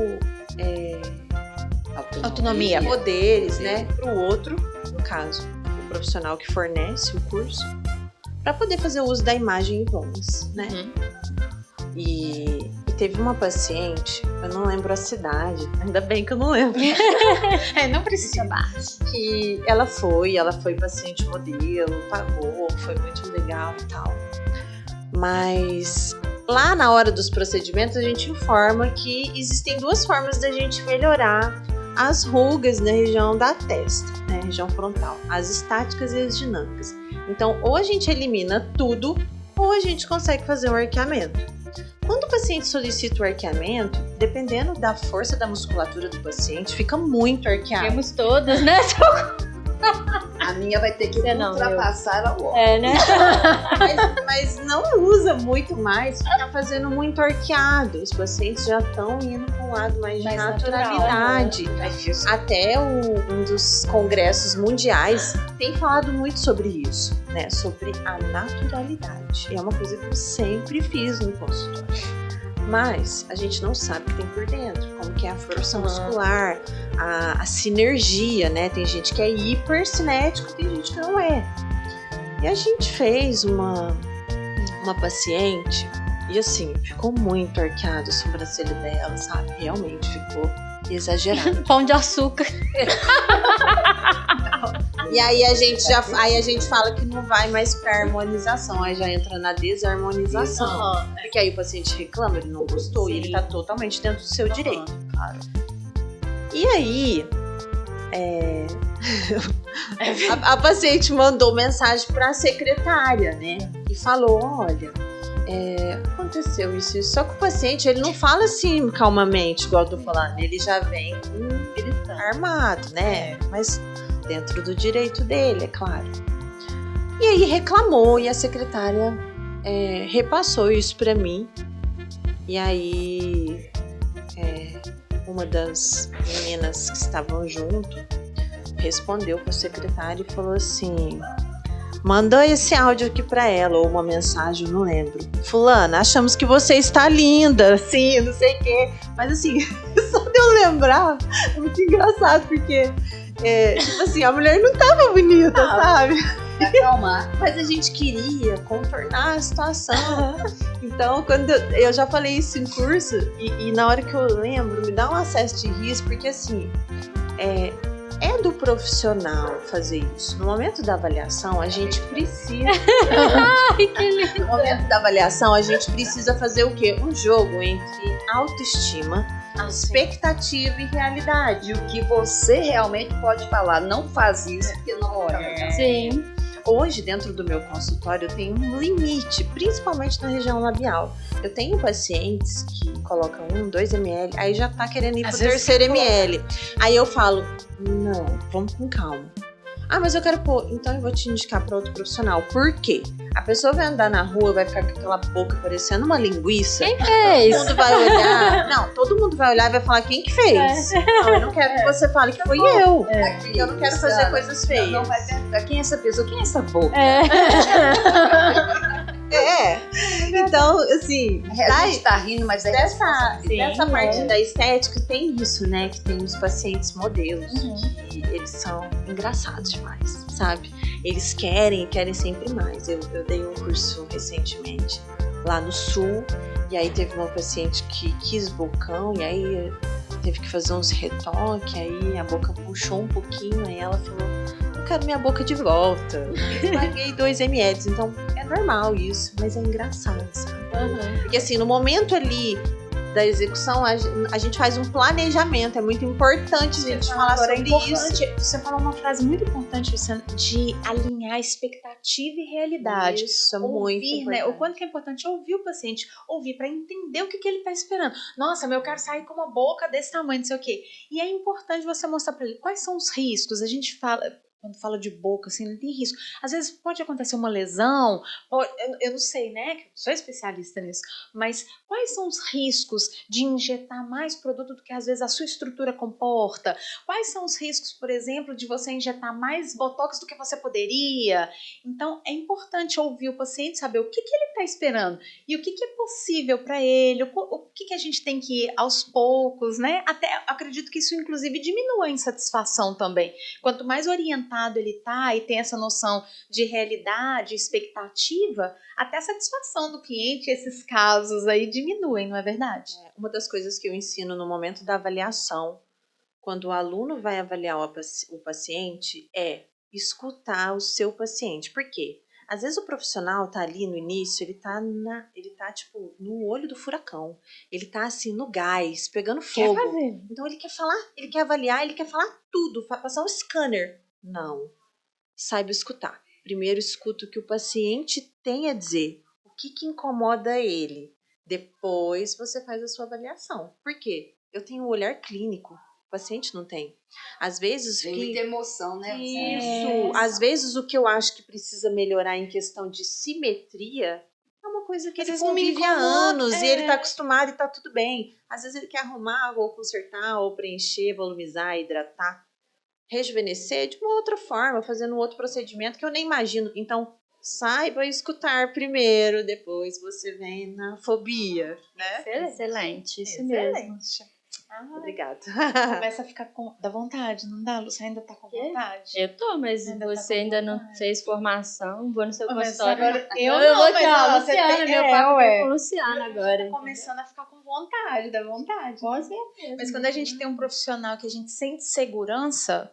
autonomia. Poderes, né, para o outro, no caso, o profissional que fornece o curso, para poder fazer uso da imagem em Gomes, né? E teve uma paciente, eu não lembro a cidade, ainda bem que eu não lembro. Não precisa chamar. Que ela foi paciente modelo, pagou, foi muito legal e tal. Mas lá na hora dos procedimentos a gente informa que existem duas formas da gente melhorar as rugas na região da testa, né, região frontal, as estáticas e as dinâmicas. Então, ou a gente elimina tudo, ou a gente consegue fazer um arqueamento. Quando o paciente solicita o arqueamento, dependendo da força da musculatura do paciente, fica muito arqueado. Temos todos, né? A minha vai ter que Você não, ultrapassar a outra. É, né? Mas não usa muito mais, fica fazendo muito arqueado. Os pacientes já estão indo para um lado mais de Mais naturalidade. Até um dos congressos mundiais tem falado muito sobre isso, né? Sobre a naturalidade. É uma coisa que eu sempre fiz no consultório. Mas a gente não sabe o que tem por dentro, como que é a força muscular, a sinergia, né? Tem gente que é hipercinético, tem gente que não é. E a gente fez uma paciente e assim, ficou muito arqueado a sobrancelha dela, sabe? Realmente ficou exagerado. Pão de açúcar. E aí a gente fala que não vai mais pra harmonização, aí já entra na desarmonização. Porque aí o paciente reclama, ele não gostou, e ele tá totalmente dentro do seu direito. Claro. E aí, a paciente mandou mensagem pra secretária, né? E falou, olha, aconteceu isso. Só que o paciente, ele não fala assim calmamente, igual eu tô falando, ele já vem armado, né? Mas dentro do direito dele, é claro. E aí reclamou e a secretária repassou isso para mim. E aí uma das meninas que estavam junto respondeu para o secretário e falou assim: mandou esse áudio aqui para ela, ou uma mensagem, não lembro. Fulana, achamos que você está linda, assim, não sei o quê. Mas assim, só de eu lembrar, é muito engraçado, porque tipo assim, a mulher não tava bonita, sabe? Acalmar. Mas a gente queria contornar a situação. Então, quando eu já falei isso em curso, e na hora que eu lembro, me dá um acesso de riso, porque assim, é do profissional fazer isso. No momento da avaliação, a gente precisa. Ai, que lindo. No momento da avaliação, a gente precisa fazer o quê? Um jogo entre autoestima, expectativa e realidade. E o que você realmente pode falar. Não faz isso, porque não é. Sim. Hoje, dentro do meu consultório, eu tenho um limite, principalmente na região labial. Eu tenho pacientes que colocam 1, 2 ml, aí já tá querendo ir pro terceiro ml. Aí eu falo, não, vamos com calma. Ah, mas eu quero pôr, então eu vou te indicar para outro profissional. Por quê? A pessoa vai andar na rua, vai ficar com aquela boca parecendo uma linguiça. Quem fez? Todo mundo vai olhar. Não, todo mundo vai olhar e vai falar quem que fez. Não, eu não quero que você fale que foi eu. Eu não quero fazer coisas feias. Não vai perguntar quem é essa pessoa, quem é essa boca. Então, assim, A gente tá rindo, mas é dessa parte da estética tem isso, né? Que tem os pacientes modelos. Que eles são engraçados demais, sabe? Eles querem sempre mais. Eu dei um curso recentemente lá no Sul, e aí teve uma paciente que quis bocão, e aí teve que fazer uns retoques, aí a boca puxou um pouquinho, aí ela falou, eu quero minha boca de volta. Eu paguei 2 ml, então é normal isso, mas é engraçado, sabe? Porque assim, no momento ali da execução, a gente faz um planejamento, é muito importante a gente falar sobre isso. Você falou uma frase muito importante, Luciana, de alinhar expectativa e realidade. Isso, é ouvir, muito importante. né? O quanto que é importante ouvir o paciente, ouvir para entender o que ele está esperando. Nossa, mas eu quero sair com uma boca desse tamanho, não sei o quê. E é importante você mostrar para ele quais são os riscos. A gente fala, quando fala de boca, assim, não tem risco. Às vezes pode acontecer uma lesão, eu não sei, né, que eu sou especialista nisso, mas quais são os riscos de injetar mais produto do que às vezes a sua estrutura comporta? Quais são os riscos, por exemplo, de você injetar mais botox do que você poderia? Então, é importante ouvir o paciente, saber o que ele está esperando e o que é possível para ele, o que a gente tem que ir aos poucos, né? Até acredito que isso, inclusive, diminua a insatisfação também. Quanto mais orientado ele tá e tem essa noção de realidade, expectativa, até a satisfação do cliente, esses casos aí diminuem, não é verdade? Uma das coisas que eu ensino no momento da avaliação, quando o aluno vai avaliar o paciente, é escutar o seu paciente. Por quê? Às vezes o profissional tá ali no início, ele tá tipo no olho do furacão. Ele tá assim no gás, pegando fogo. Quer fazer. Então ele quer falar, ele quer avaliar, ele quer falar tudo, passar um scanner. Não. Saiba escutar. Primeiro escuta o que o paciente tem a dizer. O que incomoda ele. Depois você faz a sua avaliação. Por quê? Eu tenho um olhar clínico. O paciente não tem. Às vezes... Tem muita emoção, né? Isso. Às vezes o que eu acho que precisa melhorar em questão de simetria é uma coisa que ele convive há anos e ele tá acostumado e tá tudo bem. Às vezes ele quer arrumar ou consertar ou preencher, volumizar, hidratar. Rejuvenescer de uma outra forma, fazendo um outro procedimento que eu nem imagino. Então, saiba escutar primeiro, depois você vem na fobia, né? Excelente, isso mesmo. Obrigada. Começa a ficar dá vontade, não dá? Você ainda tá com vontade? Eu tô, mas Ainda você tá com ainda não vontade. fez formação, vou no seu Mas consultório. agora, Eu vou aqui, ó, você Luciana, tem- meu papo é com Luciana agora. Tá começando a ficar com vontade, dá vontade. Com certeza. Mas quando a gente tem um profissional que a gente sente segurança,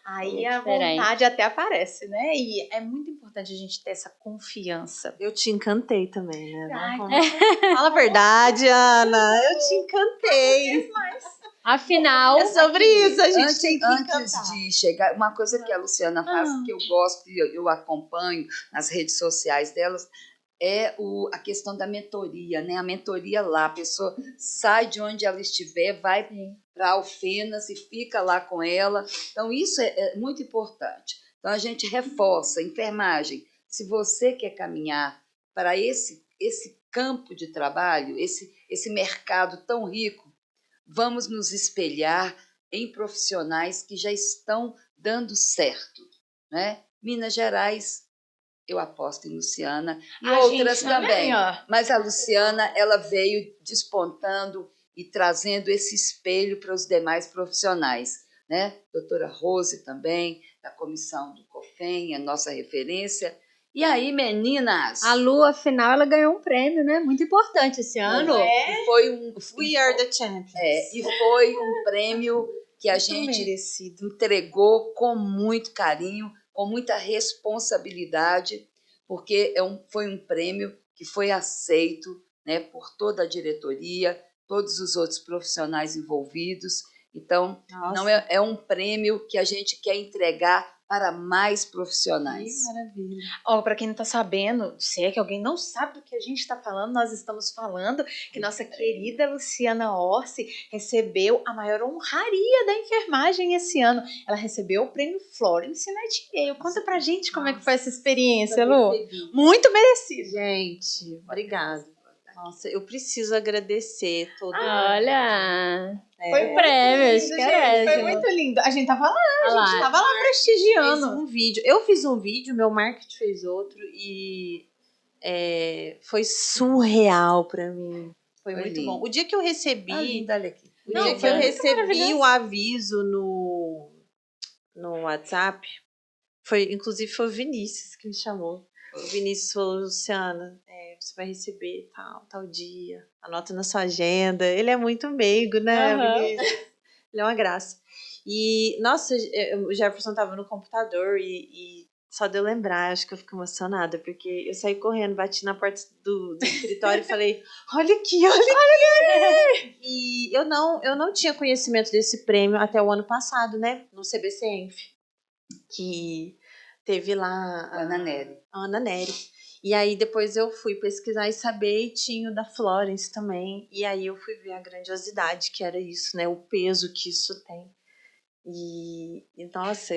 aí É a diferente. vontade até aparece, né? E é muito importante a gente ter essa confiança. Eu te encantei também, né? Ai, Fala a verdade, Ana. Eu te encantei. Afinal, É sobre isso, a gente Antes, tem que antes encantar. de chegar, uma coisa que a Luciana faz, que eu gosto e eu acompanho nas redes sociais delas, é a questão da mentoria, né? A mentoria lá, a pessoa sai de onde ela estiver, vai para Alfenas e fica lá com ela. Então, isso é muito importante. Então, a gente reforça, enfermagem. Se você quer caminhar para esse campo de trabalho, esse mercado tão rico, vamos nos espelhar em profissionais que já estão dando certo, né? Minas Gerais, eu aposto em Luciana, e outras também. Mas a Luciana, ela veio despontando e trazendo esse espelho para os demais profissionais, né? Doutora Rose também, da comissão do COFEM, a nossa referência. E aí, meninas? A Lu, afinal, ela ganhou um prêmio, né? Muito importante esse ano. We are the champions. E foi um prêmio que a Muito gente merecido. entregou com muito carinho, com muita responsabilidade, porque foi um prêmio que foi aceito, né, por toda a diretoria, todos os outros profissionais envolvidos. Então, não é um prêmio que a gente quer entregar para mais profissionais. Que maravilha. Para quem não está sabendo, se é que alguém não sabe do que a gente está falando, nós estamos falando que nossa querida Luciana Orsi recebeu a maior honraria da enfermagem esse ano. Ela recebeu o prêmio Florence Nightingale. Conta pra gente como é que foi essa experiência, Lu. Muito merecido. Gente, obrigada. Nossa, eu preciso agradecer todo mundo. Olha, Foi o prêmio, Foi muito lindo. A gente tava lá, prestigiando. Eu fiz um vídeo, meu marketing fez outro e foi surreal pra mim. Foi muito lindo. bom. O dia que eu recebi, Olha aqui. eu recebi o aviso no WhatsApp, inclusive foi o Vinícius que me chamou. O Vinícius falou, Luciana, você vai receber tal dia, anota na sua agenda. Ele é muito meigo, né? Vinícius? Ele é uma graça. E, nossa, o Jefferson tava no computador e só de eu lembrar, acho que eu fico emocionada, porque eu saí correndo, bati na porta do escritório e falei, olha aqui. E eu não tinha conhecimento desse prêmio até o ano passado, né? No CBCenf, que teve lá a Ana Nery. E aí depois eu fui pesquisar e saber, e tinha o da Florence também. E aí eu fui ver a grandiosidade que era isso, né? O peso que isso tem. E nossa,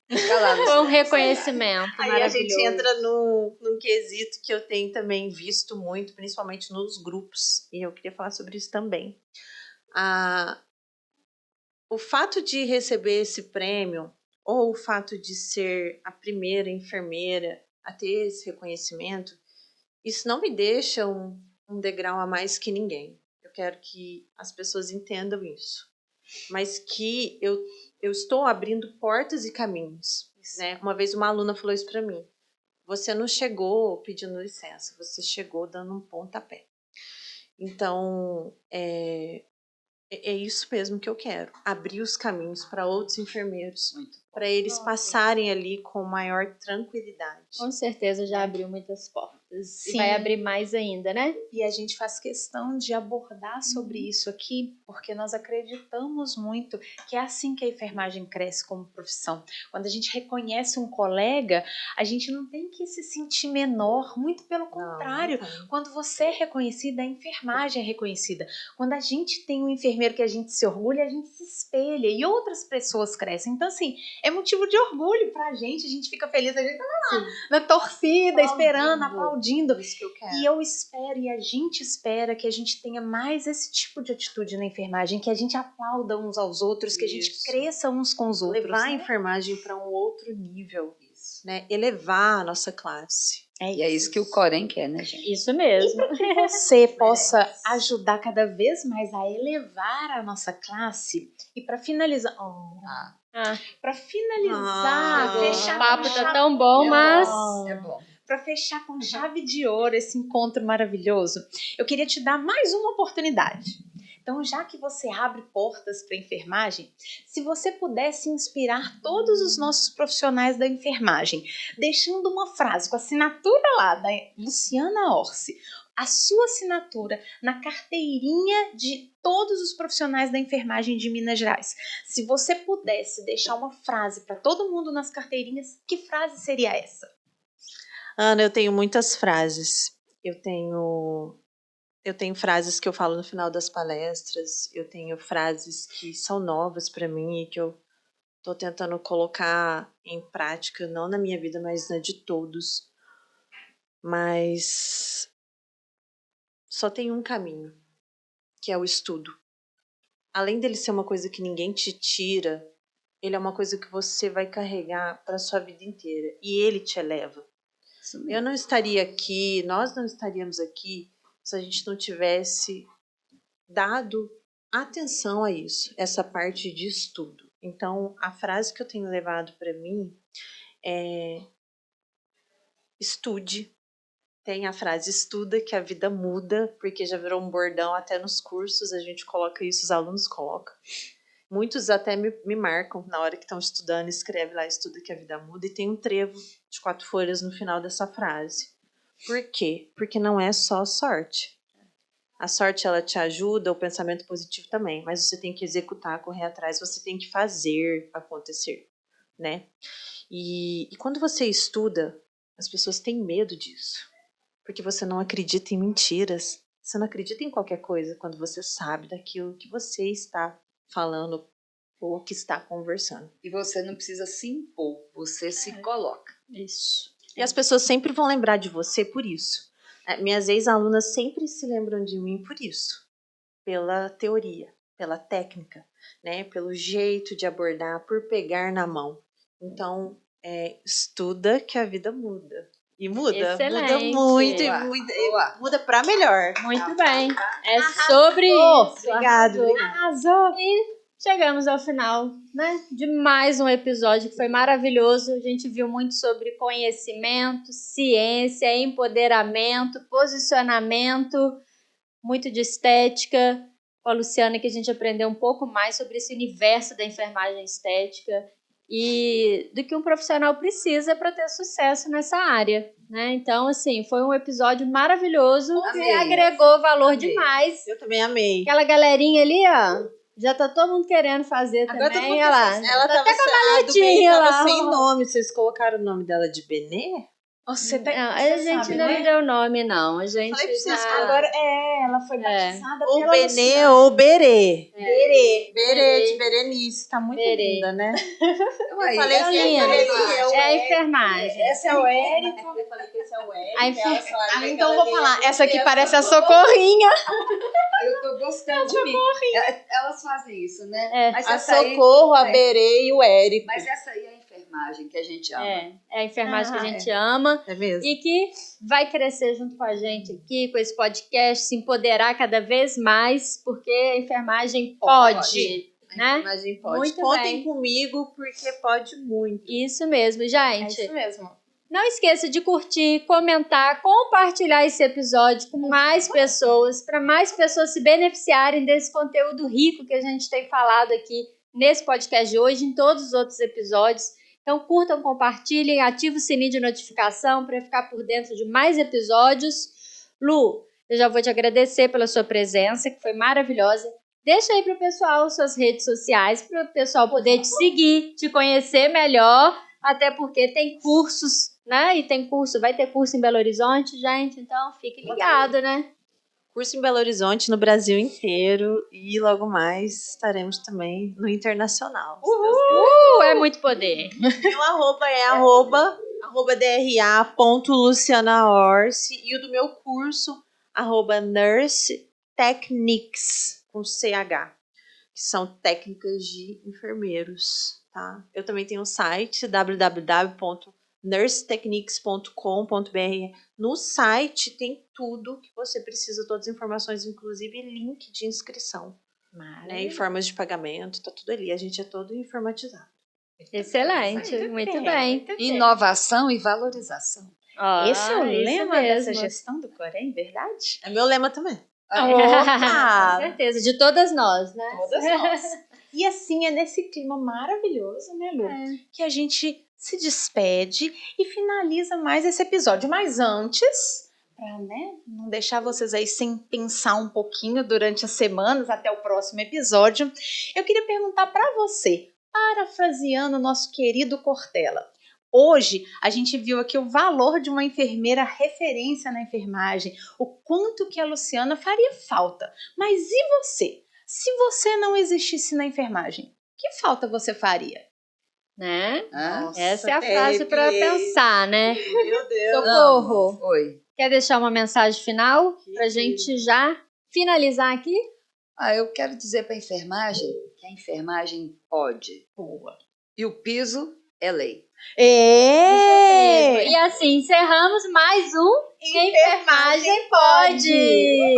foi um reconhecimento aí maravilhoso. A gente entra num quesito que eu tenho também visto muito, principalmente nos grupos. E eu queria falar sobre isso também. O fato de receber esse prêmio, ou o fato de ser a primeira enfermeira a ter esse reconhecimento, isso não me deixa um degrau a mais que ninguém. Eu quero que as pessoas entendam isso. Mas que eu estou abrindo portas e caminhos. Né? Uma vez uma aluna falou isso para mim. Você não chegou pedindo licença, você chegou dando um pontapé. Então, é isso mesmo que eu quero. Abrir os caminhos para outros enfermeiros, para eles passarem ali com maior tranquilidade. Com certeza já abriu muitas portas. Sim. E vai abrir mais ainda, né? E a gente faz questão de abordar sobre isso aqui, porque nós acreditamos muito que é assim que a enfermagem cresce como profissão. Quando a gente reconhece um colega, a gente não tem que se sentir menor, muito pelo contrário. Não. Quando você é reconhecida, a enfermagem é reconhecida. Quando a gente tem um enfermeiro que a gente se orgulha, a gente se espelha e outras pessoas crescem. Então, assim, é motivo de orgulho pra gente, a gente fica feliz, a gente tá lá na torcida, esperando, aplaudindo. Isso que eu quero. E eu espero, e a gente espera que a gente tenha mais esse tipo de atitude na enfermagem, que a gente aplauda uns aos outros, que a gente cresça uns com os outros. Levar a enfermagem para um outro nível, né? Elevar a nossa classe. E é isso que o Corém quer, né, gente? Isso mesmo. E para que você possa ajudar cada vez mais a elevar a nossa classe, e para finalizar... Para finalizar, fechar o papo tá tão bom, mas... É bom. Para fechar com chave de ouro esse encontro maravilhoso, eu queria te dar mais uma oportunidade. Então, já que você abre portas para a enfermagem, se você pudesse inspirar todos os nossos profissionais da enfermagem, deixando uma frase com a assinatura lá da Luciana Orsi, a sua assinatura na carteirinha de todos os profissionais da enfermagem de Minas Gerais. Se você pudesse deixar uma frase para todo mundo nas carteirinhas, que frase seria essa? Ana, eu tenho muitas frases. Eu tenho Eu tenho frases que eu falo no final das palestras, eu tenho frases que são novas para mim e que eu tô tentando colocar em prática, não na minha vida, mas na de todos. Mas só tem um caminho, que é o estudo. Além dele ser uma coisa que ninguém te tira, ele é uma coisa que você vai carregar para sua vida inteira e ele te eleva. Eu não estaria aqui, nós não estaríamos aqui se a gente não tivesse dado atenção a isso, essa parte de estudo. Então, a frase que eu tenho levado para mim é: estude. Tem a frase estuda que a vida muda, porque já virou um bordão até nos cursos, a gente coloca isso, os alunos colocam. Muitos até me marcam na hora que estão estudando, escreve lá, estuda que a vida muda, e tem um trevo de 4 folhas no final dessa frase. Por quê? Porque não é só sorte. A sorte, ela te ajuda, o pensamento positivo também, mas você tem que executar, correr atrás, você tem que fazer acontecer, né? E quando você estuda, as pessoas têm medo disso, porque você não acredita em mentiras, você não acredita em qualquer coisa quando você sabe daquilo que você está falando ou que está conversando. E você não precisa se impor, você se coloca. Isso. E as pessoas sempre vão lembrar de você por isso. Minhas ex-alunas sempre se lembram de mim por isso. Pela teoria, pela técnica, né? Pelo jeito de abordar, por pegar na mão. Então, estuda que a vida muda. E muda, Excelente. muda muito, Boa. muda pra melhor. Muito bem. É sobre isso. Obrigado. Arrasou. E chegamos ao final, né, de mais um episódio que foi maravilhoso. A gente viu muito sobre conhecimento, ciência, empoderamento, posicionamento, muito de estética. Com a Luciana, que a gente aprendeu um pouco mais sobre esse universo da enfermagem estética e do que um profissional precisa para ter sucesso nessa área, né? Então, assim, foi um episódio maravilhoso. Amei. Que agregou valor Amei. demais. Eu também amei. Aquela galerinha ali, ó, já tá todo mundo querendo fazer Agora também. todo mundo Olha lá. ela Tá tava, até com a a do meio maletinha tava lá. sem nome. Vocês colocaram o nome dela de Benê? Você Não, você a gente sabe, ainda né? não deu nome, não. A gente Falei pra vocês tá... Agora, ela foi batizada Ou pela Benê Luciana. ou Berê. Berê. Berê, de Berenice. Tá muito Berê. linda, né? Então, aí, falei essa assim, é a linda. enfermagem. É a enfermagem. Esse é o Érico. Eu falei que esse é o Érico. A enfer- Então vou falar. Essa aqui parece a Socorrinha. Eu tô gostando de mim. Elas fazem isso, né? É. Mas A essa aí, Socorro, a Berê e o Érico. mas essa aí é a enfermagem que a gente ama. É a enfermagem que a Ah, gente ama. É mesmo? E que vai crescer junto com a gente aqui, com esse podcast, se empoderar cada vez mais, porque a enfermagem pode, né? Imagem pode. Muito Contem bem. comigo, porque pode muito. Isso mesmo, É gente. isso mesmo. Não esqueça de curtir, comentar, compartilhar esse episódio com mais pessoas, para mais pessoas se beneficiarem desse conteúdo rico que a gente tem falado aqui nesse podcast de hoje, em todos os outros episódios. Então curtam, compartilhem, ativem o sininho de notificação para ficar por dentro de mais episódios. Lu, eu já vou te agradecer pela sua presença, que foi maravilhosa. Deixa aí para o pessoal suas redes sociais, para o pessoal poder te seguir, te conhecer melhor, até porque tem cursos, né? E tem curso, vai ter curso em Belo Horizonte, gente, então fique ligado, né? Curso em Belo Horizonte, no Brasil inteiro. E logo mais estaremos também no internacional. É muito poder. Meu arroba é arroba dra.lucianaorsi. E o do meu curso, arroba Nurse Techniques, com CH. Que são técnicas de enfermeiros, tá? Eu também tenho um site, www.nursetechniques.com.br. No site tem tudo que você precisa, todas as informações, inclusive link de inscrição, né? E formas de pagamento, tá tudo ali. A gente é todo informatizado. Excelente, muito bem. Inovação e valorização. Ó, Esse é o isso lema dessa mesmo. gestão do Corém, verdade? É meu lema também. Com certeza, de todas nós, né? Todas nós. E assim, é nesse clima maravilhoso, né, Lu? Que a gente se despede e finaliza mais esse episódio. Mas antes, para, né, não deixar vocês aí sem pensar um pouquinho durante as semanas até o próximo episódio, eu queria perguntar para você, parafraseando o nosso querido Cortella, Hoje, a gente viu aqui o valor de uma enfermeira referência na enfermagem, o quanto que a Luciana faria falta. Mas e você? Se você não existisse na enfermagem, que falta você faria? Né? Nossa, Essa é a frase para pensar, né? Meu Deus. Socorro. Oi. Quer deixar uma mensagem final para a gente já finalizar aqui? Eu quero dizer para a enfermagem que a enfermagem pode. Boa. E o piso é lei. E assim encerramos mais um Enfermagem Pode!